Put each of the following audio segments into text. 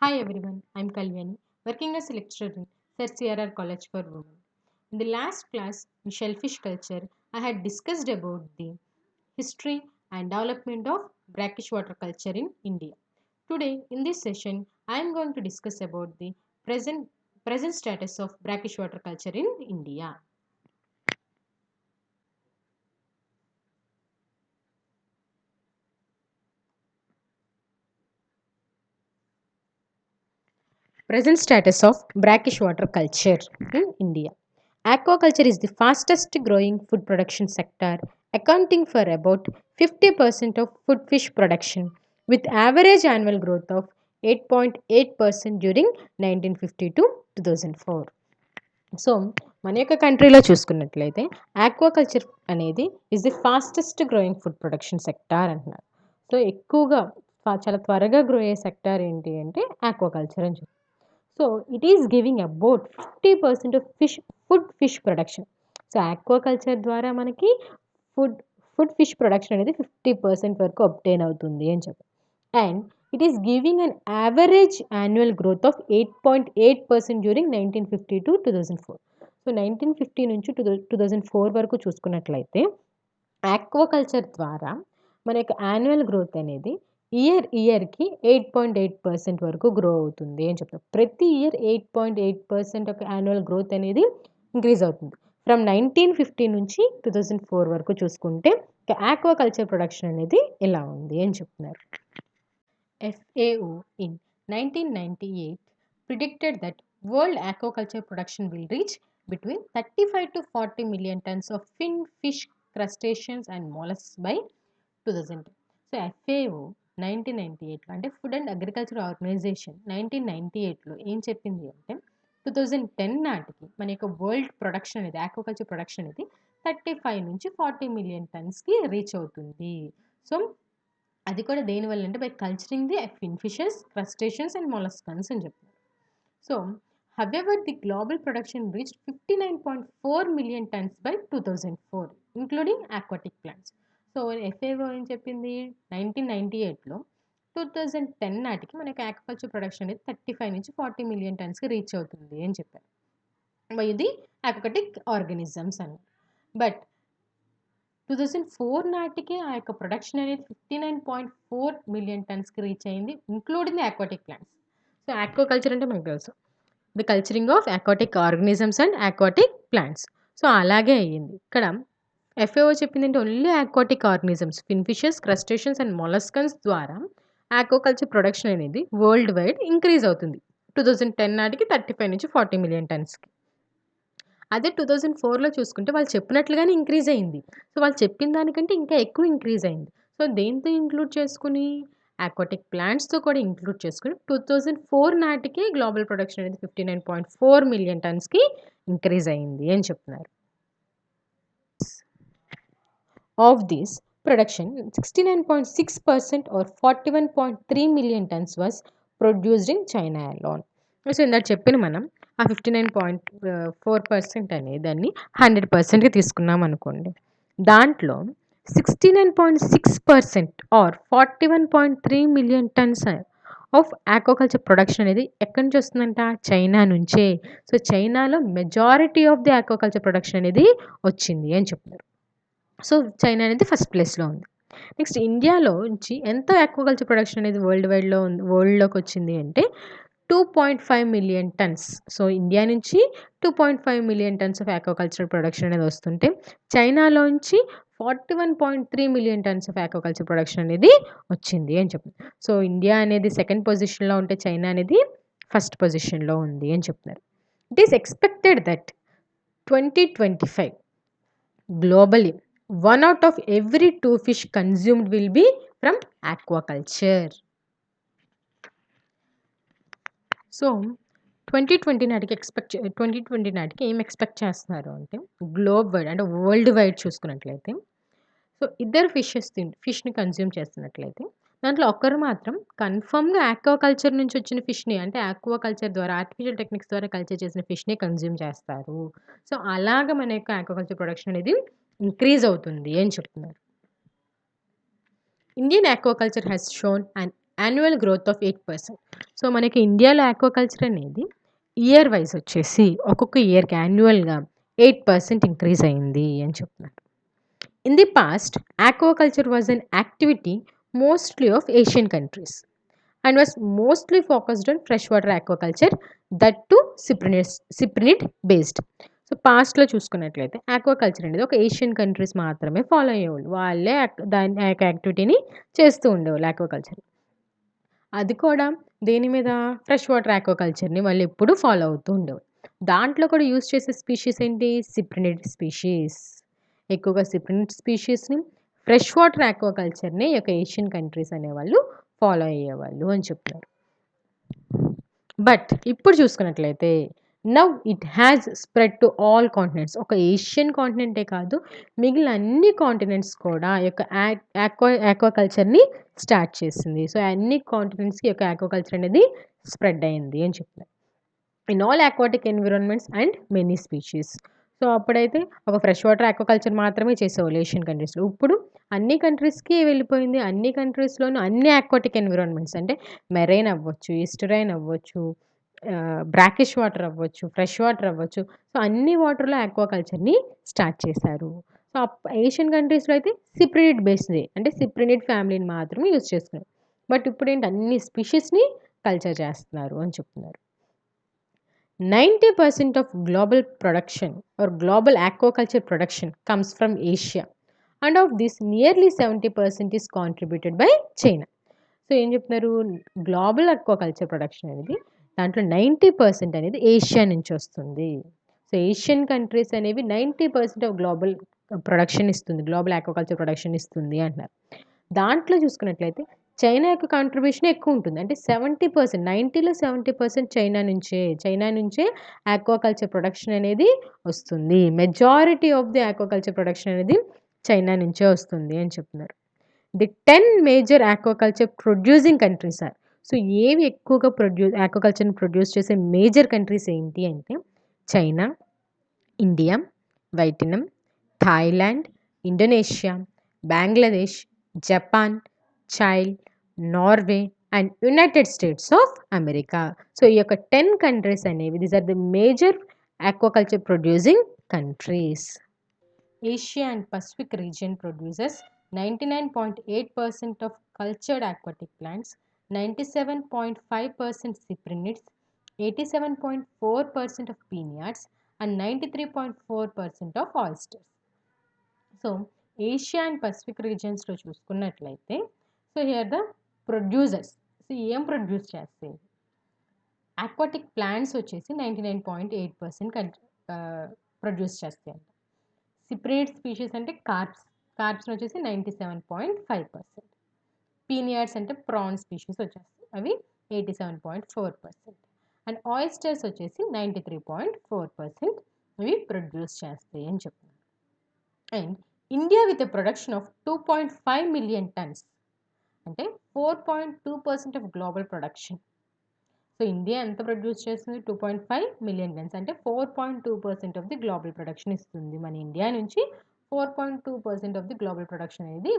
Hi everyone, I'm Kalyani, working as a lecturer in CRR College for Women. In the last class in shellfish culture, I had discussed about the history and development of brackish water culture in India. Today, in this session, I am going to discuss about the present present status of brackish water culture in India. Present status of brackish water culture in India. Aquaculture is the fastest growing food production sector, accounting for about 50% of food fish production, with average annual growth of 8.8% during 1950 to 2004. So మన యొక్క కంట్రీలో చూసుకున్నట్లయితే aquaculture అనేది is the fastest growing food production sector అంటున్నారు. So ఎక్కువగా చాలా త్వరగా grow అయ్యే సెక్టార్ ఏంటి అంటే ఆక్వాకల్చర్ అని చెప్పి. So it is giving about 50% of fish production. So aquaculture ద్వారా మనకి ఫుడ్ ఫిష్ ప్రొడక్షన్ అనేది 50% వరకు అబ్టైన్ అవుతుంది అని చెప్పి. And it is giving an average annual growth of 8.8% during 1950 to 2004. So 1950 నుంచి 2004 వరకు చూసుకున్నట్లయితే ఆక్వాకల్చర్ ద్వారా మన యొక్క యాన్యువల్ గ్రోత్ అనేది ఇయర్కి 8.8% వరకు గ్రో అవుతుంది అని చెప్తాం. ప్రతి ఇయర్ 8.8% ఒక యాన్యువల్ గ్రోత్ అనేది ఇంక్రీజ్ అవుతుంది. ఫ్రమ్ 1950 నుంచి 2004 వరకు చూసుకుంటే ఆక్వాకల్చర్ ప్రొడక్షన్ అనేది ఇలా ఉంది అని చెప్తున్నారు. FAO in 1998 predicted that world aquaculture production will reach between 35 to 40 million tons of fish, crustaceans and mollusks by 2010. So FAO 1998లో అంటే ఫుడ్ అండ్ అగ్రికల్చర్ ఆర్గనైజేషన్ 1998లో ఏం చెప్పింది అంటే 2010 నాటికి మన యొక్క వరల్డ్ ప్రొడక్షన్ అనేది ఆక్వాకల్చర్ ప్రొడక్షన్ అనేది 35 నుంచి 40 మిలియన్ టన్స్కి రీచ్ అవుతుంది. సో అది కూడా దేనివల్ల అంటే by culturing the fishes, crustaceans and molluscans అని చెప్తున్నారు. So however the global production reach 59.4 million tons by 2004 including aquatic plants. So FAO ఏం చెప్పింది 1998లో 2010 నాటికి మనకి ఆక్వాకల్చర్ ప్రొడక్షన్ అనేది 35 నుంచి 40 మిలియన్ టన్స్కి రీచ్ అవుతుంది అని చెప్పారు. ఇది ఆక్వాటిక్ ఆర్గానిజమ్స్ అని. బట్ 2004 నాటికి ఆ యొక్క ప్రొడక్షన్ అనేది 59.4 మిలియన్ టన్స్కి రీచ్ అయింది including the aquatic plants. So aquaculture అంటే మనకు తెలుసు the culturing of aquatic organisms and aquatic plants. So అలాగే అయ్యింది. ఇక్కడ FAO చెప్పింది అంటే only aquatic organisms fishes, crustaceans and molluscans ద్వారా ఆక్వాకల్చర్ ప్రొడక్షన్ అనేది వరల్డ్ వైడ్ ఇంక్రీజ్ అవుతుంది 2010 నాటికి 35 నుంచి 40 మిలియన్ టన్స్కి. అదే 2004లో చూసుకుంటే వాళ్ళు చెప్పినట్లుగానే ఇంక్రీజ్ అయింది. సో వాళ్ళు చెప్పిన దానికంటే ఇంకా ఎక్కువ ఇంక్రీజ్ అయింది. సో దేంతో ఇంక్లూడ్ చేసుకుని ఆక్వాటిక్ ప్లాంట్స్తో కూడా ఇంక్లూడ్ చేసుకుని 2004 నాటికి గ్లోబల్ ప్రొడక్షన్ అనేది 59.4 మిలియన్ టన్స్కి ఇంక్రీజ్ అయింది అని చెప్తున్నారు. Of this production 69.6% or 41.3 million tons was produced in China alone. So ఇందాక చెప్పిన మనం ఆ 59.4% అనే దాన్ని 100%కి తీసుకున్నాం అనుకోండి. దాంట్లో 69.6% or 41.3 million tons of aquaculture production అనేది ఎక్కడి నుంచి వస్తుందంట? చైనా నుంచే. సో చైనాలో majority of the aquaculture production అనేది వచ్చింది అని చెప్తున్నారు. సో చైనా అనేది ఫస్ట్ ప్లేస్లో ఉంది. నెక్స్ట్ ఇండియాలో నుంచి ఎంత ఆక్వాకల్చర్ ప్రొడక్షన్ అనేది వరల్డ్లోకి వచ్చింది అంటే 2.5 మిలియన్ టన్స్. సో ఇండియా నుంచి 2.5 million tons of aquaculture production అనేది వస్తుంటే చైనాలోంచి 41.3 million tons of aquaculture production అనేది వచ్చింది అని చెప్తున్నారు. సో ఇండియా అనేది సెకండ్ పొజిషన్లో ఉంటే చైనా అనేది ఫస్ట్ పొజిషన్లో ఉంది అని చెప్తున్నారు. It is expected that 2025 globally 1 out of every 2 fish consumed will be from aquaculture. So 2020 నాటికి ఏం ఎక్స్పెక్ట్ చేస్తున్నారు అంటే గ్లోబ్ వైడ్ అంటే వరల్డ్ వైడ్ చూసుకున్నట్లయితే సో ఇద్దరు ఫిష్ని కన్జ్యూమ్ చేస్తున్నట్లయితే దాంట్లో ఒకరు మాత్రం కన్ఫర్మ్గా ఆక్వాకల్చర్ నుంచి వచ్చిన ఫిష్ని అంటే ఆక్వాకల్చర్ ద్వారా ఆర్టిఫిషియల్ టెక్నిక్స్ ద్వారా కల్చర్ చేసిన ఫిష్ని కన్జ్యూమ్ చేస్తారు. సో అలాగ మన యొక్క ఆక్వాకల్చర్ ప్రొడక్షన్ అనేది ఇంక్రీజ్ అవుతుంది అని చెప్తున్నారు. Indian aquaculture has shown an annual growth of 8%. So మనకి ఇండియాలో ఆక్వాకల్చర్ అనేది ఇయర్ వైజ్ వచ్చేసి ఒక్కొక్క ఇయర్కి యాన్యువల్గా 8% ఇంక్రీజ్ అయింది అని చెప్తున్నారు. In the past, aquaculture was an activity mostly of Asian countries and was mostly focused on freshwater aquaculture, that too cyprinid based. So పాస్ట్లో చూసుకున్నట్లయితే ఆక్వాకల్చర్ అనేది ఒక ఏషియన్ కంట్రీస్ మాత్రమే ఫాలో అయ్యేవాళ్ళు. వాళ్ళే దాని ఆ యొక్క యాక్టివిటీని చేస్తూ ఉండేవాళ్ళు ఆక్వాకల్చర్. అది కూడా దేని మీద? ఫ్రెష్ వాటర్ ఆక్వాకల్చర్‌ని వాళ్ళు ఎప్పుడూ ఫాలో అవుతూ ఉండేవాళ్ళు. దాంట్లో కూడా యూజ్ చేసే స్పీషీస్ ఏంటి? సిప్రినిడ్ స్పీషీస్. ఎక్కువగా సిప్రినిడ్ స్పీషీస్‌ని, ఫ్రెష్ వాటర్ ఆక్వాకల్చర్‌ని ఈ యొక్క ఏషియన్ కంట్రీస్ అనేవాళ్ళు ఫాలో అయ్యేవాళ్ళు అని చెప్తున్నారు. బట్ ఇప్పుడు చూసుకున్నట్లయితే now it has spread to all continents. ఒక ఏషియన్ కాంటినెంటే కాదు, మిగిలిన అన్ని కాంటినెంట్స్ కూడా ఈ యొక్క ఆక్వాకల్చర్‌ని స్టార్ట్ చేసింది. సో, అన్ని కాంటినెంట్స్‌కి ఈ యొక్క ఆక్వాకల్చర్ అనేది స్ప్రెడ్ అయింది అని చెప్తున్నారు. In all aquatic environments and many species. So, అప్పుడైతే ఒక ఫ్రెష్ వాటర్ ఆక్వాకల్చర్ మాత్రమే చేసేవాళ్ళు ఏషియన్ కంట్రీస్‌లో. ఇప్పుడు అన్ని కంట్రీస్‌కి వెళ్ళిపోయింది. అన్ని కంట్రీస్‌లోనూ అన్ని ఆక్వాటిక్ ఎన్విరాన్మెంట్స్ అంటే మెరైన్ అవ్వచ్చు, ఈస్టరైన్ అవ్వచ్చు, బ్రాకిష్ వాటర్ అవ్వచ్చు, ఫ్రెష్ వాటర్ అవ్వచ్చు. సో, అన్ని వాటర్‌లో ఆక్వాకల్చర్‌ని స్టార్ట్ చేశారు. సో, ఏషియన్ కంట్రీస్‌లో అయితే సిప్రినిడ్ బేస్డే అంటే సిప్రినిడ్ ఫ్యామిలీని మాత్రమే యూజ్ చేసుకున్నారు. బట్ ఇప్పుడేంటి అన్ని స్పీషీస్‌ని కల్చర్ చేస్తున్నారు అని చెప్తున్నారు. 90% of global production or global aquaculture production comes from Asia, and of this nearly 70% is contributed by China. So ఏం చెప్తున్నారు? గ్లోబల్ అక్వాకల్చర్ ప్రొడక్షన్ అనేది దాంట్లో 90% అనేది ఏషియా నుంచి వస్తుంది. సో ఏషియన్ కంట్రీస్ అనేవి 90% ఆఫ్ గ్లోబల్ ప్రొడక్షన్ ఇస్తుంది, గ్లోబల్ ఆక్వాకల్చర్ ప్రొడక్షన్ ఇస్తుంది అంటున్నారు. దాంట్లో చూసుకున్నట్లయితే చైనా యొక్క కాంట్రిబ్యూషన్ ఎక్కువ ఉంటుంది. అంటే 70%, 90లో 70% చైనా నుంచే ఆక్వాకల్చర్ ప్రొడక్షన్ అనేది వస్తుంది. Majority of the aquaculture production అనేది చైనా నుంచే వస్తుంది అని చెప్తున్నారు. The 10 major aquaculture producing countries are. So ఏవి ఎక్కువగా ఆక్వాకల్చర్‌ని ప్రొడ్యూస్ చేసే మేజర్ కంట్రీస్ ఏంటి అంటే China, India, Vietnam, Thailand, Indonesia, Bangladesh, Japan, Chile, Norway and United States of America. So ఈ యొక్క 10 కంట్రీస్ అనేవి these are the major aquaculture producing countries. Asia and Pacific region produces 99.8% of cultured aquatic plants, 97.5% cyprinids, 87.4% of peanuts, and 93.4% of oysters. So Asia and Pacific రీజియన్స్లో చూసుకున్నట్లయితే so here the producers. So ఏం produce చేస్తాయి? Aquatic plants వచ్చేసి 99.8% produce చేస్తాయి. సిప్రినిడ్ species అంటే కార్ప్స్ని వచ్చేసి 97.5%. పీనియాడ్స్ అంటే PRAN species వచ్చేస్తాయి, అవి 87.4%. అండ్ ఆయిస్టర్స్ వచ్చేసి 93.4% ఇవి ప్రొడ్యూస్ చేస్తాయి అని చెప్తున్నారు. And India with a production of 2.5 million tons అంటే 4.2% of global production. So India ఎంత ప్రొడ్యూస్ చేస్తుంది? 2.5 మిలియన్ టన్స్ అంటే 4.2% ఆఫ్ ది గ్లోబల్ ప్రొడక్షన్ ఇస్తుంది. మన ఇండియా నుంచి 4.2% ఆఫ్ ది గ్లోబల్ ప్రొడక్షన్ అనేది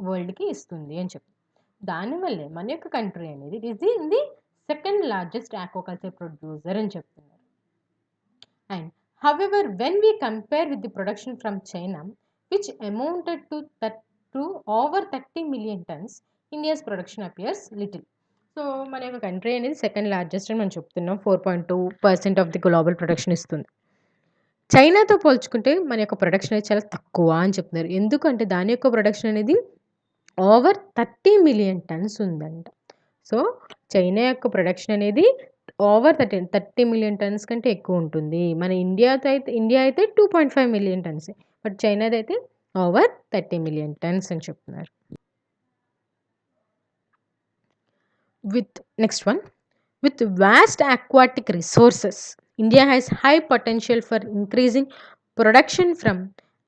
వరల్డ్కి ఇస్తుంది అని చెప్తుంది. దానివల్లే మన యొక్క కంట్రీ అనేది it is the second largest aquaculture producer అని చెప్తున్నారు. And however, when we compare with the production from China, which amounted to over 30 million tons, India's production appears little. So మన యొక్క కంట్రీ అనేది సెకండ్ లార్జెస్ట్ అని మనం చెప్తున్నాం. 4.2% of the global production ఇస్తుంది. చైనాతో పోల్చుకుంటే మన యొక్క ప్రొడక్షన్ అనేది చాలా తక్కువ అని చెప్తున్నారు. ఎందుకంటే దాని యొక్క ప్రొడక్షన్ అనేది ఓవర్ 30 మిలియన్ టన్స్ ఉందంట. సో చైనా యొక్క ప్రొడక్షన్ అనేది ఓవర్ 30 మిలియన్ టన్స్ కంటే ఎక్కువ ఉంటుంది. మన ఇండియా అయితే 2.5 మిలియన్ టన్స్, బట్ చైనాది అయితే ఓవర్ 30 మిలియన్ టన్స్ అని చెప్తున్నారు. With vast aquatic resources, India has high potential for increasing production from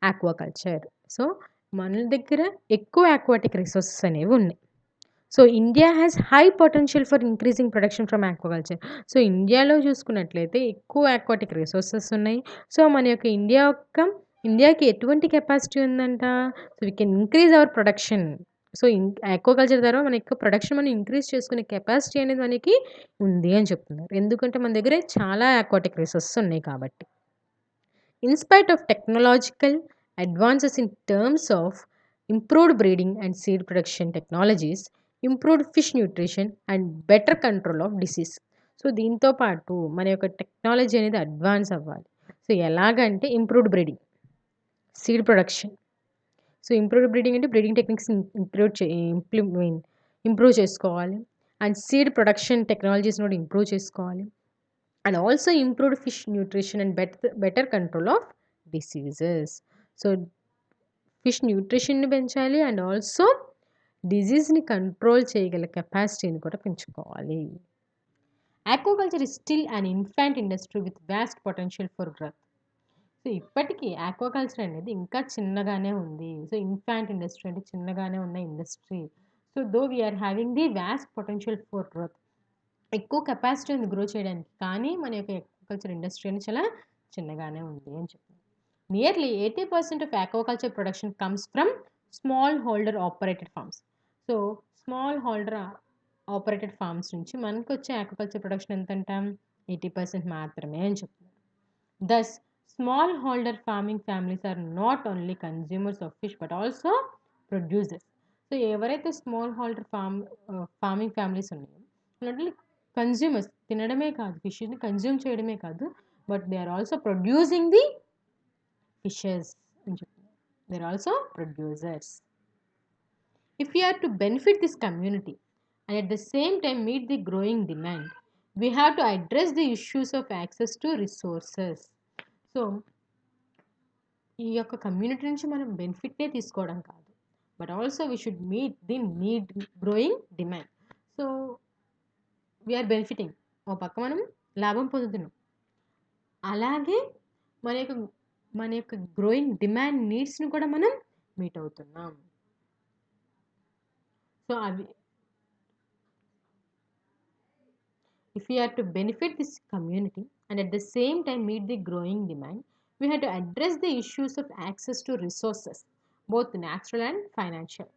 aquaculture. So మన దగ్గర ఎక్కువ aquatic resources అనేవి ఉన్నాయి. So India has high potential for increasing production from aquaculture. So ఇండియాలో చూసుకున్నట్లయితే ఎక్కువ ఆక్వాటిక్ రిసోర్సెస్ ఉన్నాయి. సో మన యొక్క ఇండియాకి ఎటువంటి కెపాసిటీ ఉందంట? So we can increase hour production. So, aquaculture ద్వారా మన యొక్క ప్రొడక్షన్ మనం ఇంక్రీజ్ చేసుకునే కెపాసిటీ అనేది మనకి ఉంది అని చెప్తున్నారు. ఎందుకంటే మన దగ్గర చాలా ఆక్వాటిక్ రిసోర్సెస్ ఉన్నాయి కాబట్టి. In spite of technological advances in terms of improved breeding and seed production technologies, improved fish nutrition and better control of disease. So దీంతో పాటు మన యొక్క టెక్నాలజీ అనేది అడ్వాన్స్ అవ్వాలి. సో ఎలాగంటే improved breeding, seed production. So improved breeding అంటే breeding techniques improve చేసుకోవాలి. And seed production టెక్నాలజీస్ని కూడా ఇంప్రూవ్ చేసుకోవాలి. And also improved fish nutrition and better control of diseases. So fish న్యూట్రిషన్ని పెంచాలి అండ్ ఆల్సో డిజీజ్ని కంట్రోల్ చేయగల కెపాసిటీని కూడా పెంచుకోవాలి. Aquaculture is still an infant industry with vast potential for growth. So ఇప్పటికీ ఆక్వాకల్చర్ అనేది ఇంకా చిన్నగానే ఉంది. సో ఇన్ఫాంట్ ఇండస్ట్రీ అంటే చిన్నగానే ఉన్న industry. So though we are having the vast potential for growth. ఎక్కువ కెపాసిటీ ఉంది గ్రో చేయడానికి, కానీ మన యొక్క ఆక్వాకల్చర్ ఇండస్ట్రీ అనేది చాలా చిన్నగానే ఉంది అని చెప్తున్నారు. Nearly 80% of aquaculture production comes from small holder operated farms. So small holder operated farms నుంచి మనకు వచ్చే ఆక్వాకల్చర్ ప్రొడక్షన్ ఎంత అంటాం? 80% మాత్రమే అని చెప్తున్నారు. Thus smallholder farming families are not only consumers of fish but also producers. So ఎవరైతే smallholder farming families ఉన్నాయో వాళ్ళు కన్జ్యూమర్స్, తినడమే కాదు, ఫిష్ని కన్జ్యూమ్ చేయడమే కాదు, but they are also producing the fishes అని చెప్తున్నారు. They are also producers. If we are to benefit this community and at the same time meet the growing demand, we have to address the issues of access to resources. సో ఈ యొక్క community నుంచి మనం బెనిఫిట్నే తీసుకోవడం కాదు, but also we should meet the need growing demand. So we are benefiting, ఓ పక్క మనం లాభం పొందుతున్నాం, అలాగే మన యొక్క గ్రోయింగ్ డిమాండ్ నీడ్స్ని కూడా మనం మీట్ అవుతున్నాం. సో అవి if we are to benefit this community and at the same time meet the growing demand, we have to address the issues of access to resources, both natural and financial,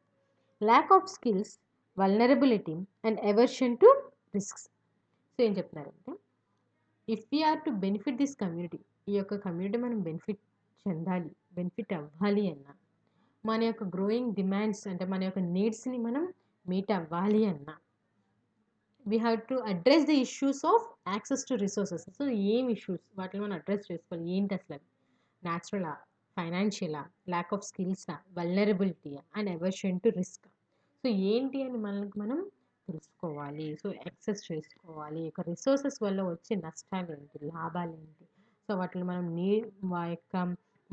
lack of skills, vulnerability and aversion to risks. So ఏం చెప్తున్నారంటే, if we are to benefit this community, ఈ యొక్క community మనం benefit చెందాలి, benefit అవ్వాలి అన్నా, మన యొక్క గ్రోయింగ్ డిమాండ్స్ అంటే మన యొక్క నీడ్స్ని మనం మీట్ అవ్వాలి అన్నా, we have to address the issues of access to resources. So ఏం ఇష్యూస్, వాటిని మనం అడ్రస్ చేసుకోవాలి. ఏంటి అసలు అవి? న్యాచురలా, ఫైనాన్షియలా, ల్యాక్ ఆఫ్ స్కిల్సా, వల్నరబిలిటీయా and aversion to risk. So ఏంటి అని మనం తెలుసుకోవాలి. సో యాక్సెస్ చేసుకోవాలి. యొక్క రిసోర్సెస్ వల్ల వచ్చే నష్టాలు ఏంటి, లాభాలు ఏంటి, సో వాటిని మనం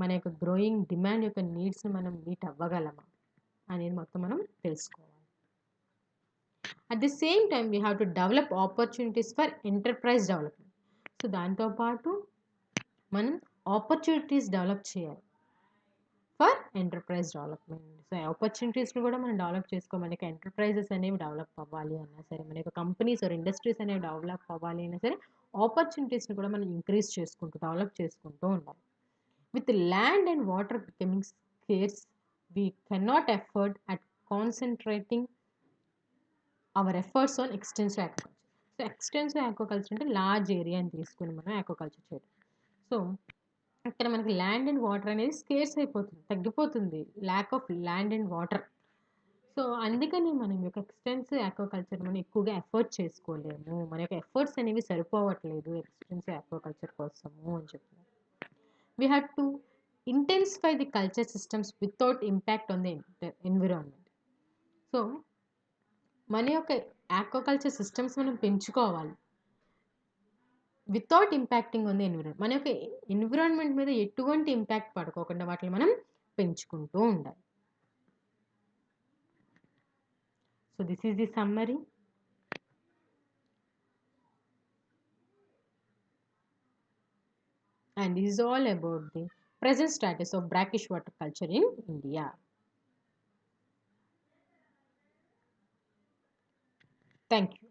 మన యొక్క గ్రోయింగ్ డిమాండ్ యొక్క నీడ్స్ని మనం మీట్ అవ్వగలమా అనేది మొత్తం మనం తెలుసుకోవాలి. At the same time we have to develop opportunities for enterprise development. So దాంతోపాటు మనం ఆపర్చునిటీస్ డెవలప్ చేయాలి ఫర్ ఎంటర్ప్రైజ్ డెవలప్మెంట్. సో ఆపర్చునిటీస్ని కూడా మనం డెవలప్ చేసుకోవాలి. మనకి ఎంటర్ప్రైజెస్ అనేవి డెవలప్ అవ్వాలి అన్నా సరే, మన యొక్క కంపెనీస్ ఆర్ ఇండస్ట్రీస్ అనేవి డెవలప్ అవ్వాలి అయినా సరే, ఆపర్చునిటీస్ని కూడా మనం ఇంక్రీజ్ చేసుకుంటూ డెవలప్ చేసుకుంటూ ఉండాలి. With land and water becoming scares, we cannot afford at concentrating our efforts on extensive aquaculture. So extensive aquaculture అంటే లార్జ్ ఏరియాని తీసుకుని మనం ఆక్వాకల్చర్ చేయడం. సో ఇక్కడ మనకి ల్యాండ్ అండ్ వాటర్ అనేది స్కేర్స్ అయిపోతుంది, తగ్గిపోతుంది, lack of land and water. So అందుకని మనం యొక్క ఎక్స్టెన్సివ్ ఆక్వాకల్చర్ మనం ఎక్కువగా ఎఫర్ట్ చేసుకోలేము, మన యొక్క ఎఫర్ట్స్ అనేవి సరిపోవట్లేదు ఎక్స్టెన్సివ్ ఆక్వాకల్చర్ కోసము అని చెప్తున్నారు. We have to intensify the culture systems without impact on the environment. So మన యొక్క ఆక్వాకల్చర్ సిస్టమ్స్ మనం పెంచుకోవాలి without impacting on the environment. మన యొక్క ఎన్విరాన్మెంట్ మీద ఎటువంటి ఇంపాక్ట్ పడుకోకుండా వాటిని మనం పెంచుకుంటూ ఉండాలి. So this is the summary. And this is all about the present status of brackish water culture in India. Thank you.